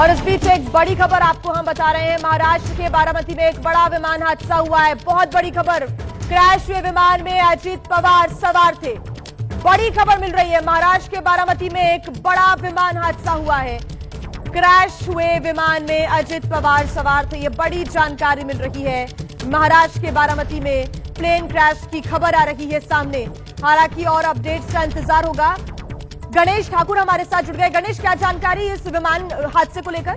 और इस बीच एक बड़ी खबर आपको हम बता रहे हैं। महाराष्ट्र के बारामती में एक बड़ा विमान हादसा हुआ है। बहुत बड़ी खबर, क्रैश हुए विमान में अजित पवार सवार थे। बड़ी खबर मिल रही है, महाराष्ट्र के बारामती में एक बड़ा विमान हादसा हुआ है। क्रैश हुए विमान में अजित पवार सवार थे, ये बड़ी जानकारी मिल रही है। महाराष्ट्र के बारामती में प्लेन क्रैश की खबर आ रही है सामने। हालांकि और अपडेट्स का इंतजार होगा। गणेश ठाकुर हमारे साथ जुड़ गए। गणेश, क्या जानकारी इस विमान हादसे को लेकर?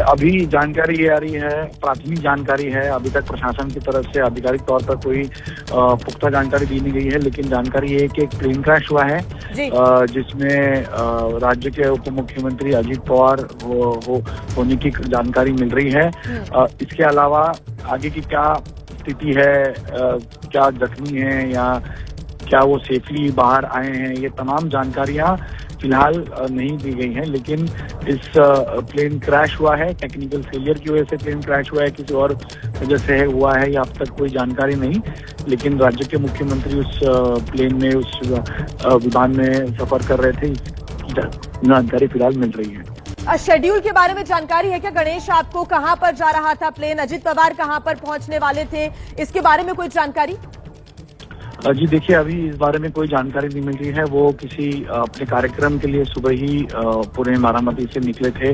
अभी जानकारी ये आ रही है, प्राथमिक जानकारी है। अभी तक प्रशासन की तरफ से आधिकारिक तौर पर कोई पुख्ता जानकारी दी नहीं गई है, लेकिन जानकारी ये है कि एक प्लेन क्रैश हुआ है जिसमें राज्य के उप मुख्यमंत्री अजित पवार होने की जानकारी मिल रही है। इसके अलावा आगे की क्या स्थिति है, क्या जख्मी है या क्या वो सेफली बाहर आए हैं, ये तमाम जानकारियां फिलहाल नहीं दी गई हैं। लेकिन इस प्लेन क्रैश हुआ है, टेक्निकल फेलियर की वजह से प्लेन क्रैश हुआ है, किसी और वजह से हुआ है या अब तक कोई जानकारी नहीं। लेकिन राज्य के मुख्यमंत्री उस प्लेन में, उस विमान में सफर कर रहे थे, इसकी जानकारी फिलहाल मिल रही है। शेड्यूल के बारे में जानकारी है क्या गणेश आपको? कहां पर जा रहा था प्लेन? अजित पवार कहां पर पहुंचने वाले थे, इसके बारे में कोई जानकारी? जी देखिए, अभी इस बारे में कोई जानकारी नहीं मिल रही है। वो किसी अपने कार्यक्रम के लिए सुबह ही पुणे बारामती से निकले थे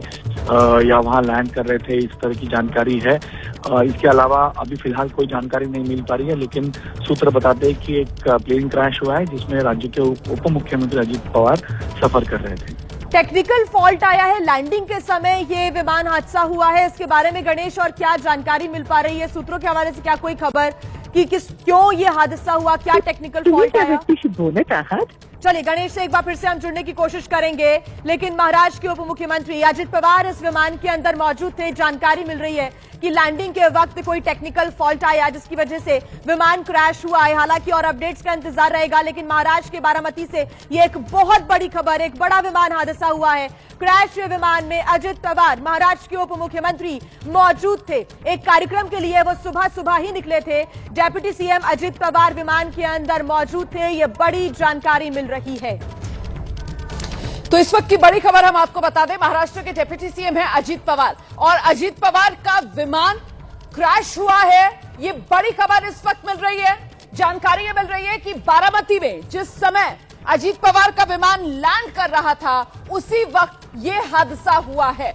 या वहां लैंड कर रहे थे, इस तरह की जानकारी है। इसके अलावा अभी फिलहाल कोई जानकारी नहीं मिल पा रही है, लेकिन सूत्र बताते हैं कि एक प्लेन क्रैश हुआ है जिसमें राज्य के उप मुख्यमंत्री अजित पवार सफर कर रहे थे। टेक्निकल फॉल्ट आया है लैंडिंग के समय, ये विमान हादसा हुआ है, इसके बारे में गणेश और क्या जानकारी मिल पा रही है? सूत्रों के हवाले से क्या कोई खबर कि क्यों ये हादसा हुआ, क्या टेक्निकल फॉल्ट आया? चलिए गणेश से एक बार फिर से हम जुड़ने की कोशिश करेंगे। लेकिन महाराष्ट्र के उप मुख्यमंत्री अजित पवार इस विमान के अंदर मौजूद थे। जानकारी मिल रही है कि लैंडिंग के वक्त कोई टेक्निकल फॉल्ट आया जिसकी वजह से विमान क्रैश हुआ है। हालांकि और अपडेट्स का इंतजार रहेगा, लेकिन महाराष्ट्र के बारामती से ये एक बहुत बड़ी खबर, एक बड़ा विमान हादसा हुआ है। क्रैश हुए विमान में अजित पवार, महाराष्ट्र के उप मुख्यमंत्री, मौजूद थे। एक कार्यक्रम के लिए वो सुबह ही निकले थे। डेप्यूटी सीएम अजित पवार विमान के अंदर मौजूद थे। ये बड़ी जानकारी मिल रही है। तो इस वक्त की बड़ी खबर हम आपको बता दें, महाराष्ट्र के डिप्टी सीएम है अजित पवार और अजित पवार का विमान क्रैश हुआ है। ये बड़ी खबर इस वक्त मिल रही है। जानकारी ये मिल रही है कि बारामती में जिस समय अजित पवार का विमान लैंड कर रहा था, उसी वक्त ये हादसा हुआ है।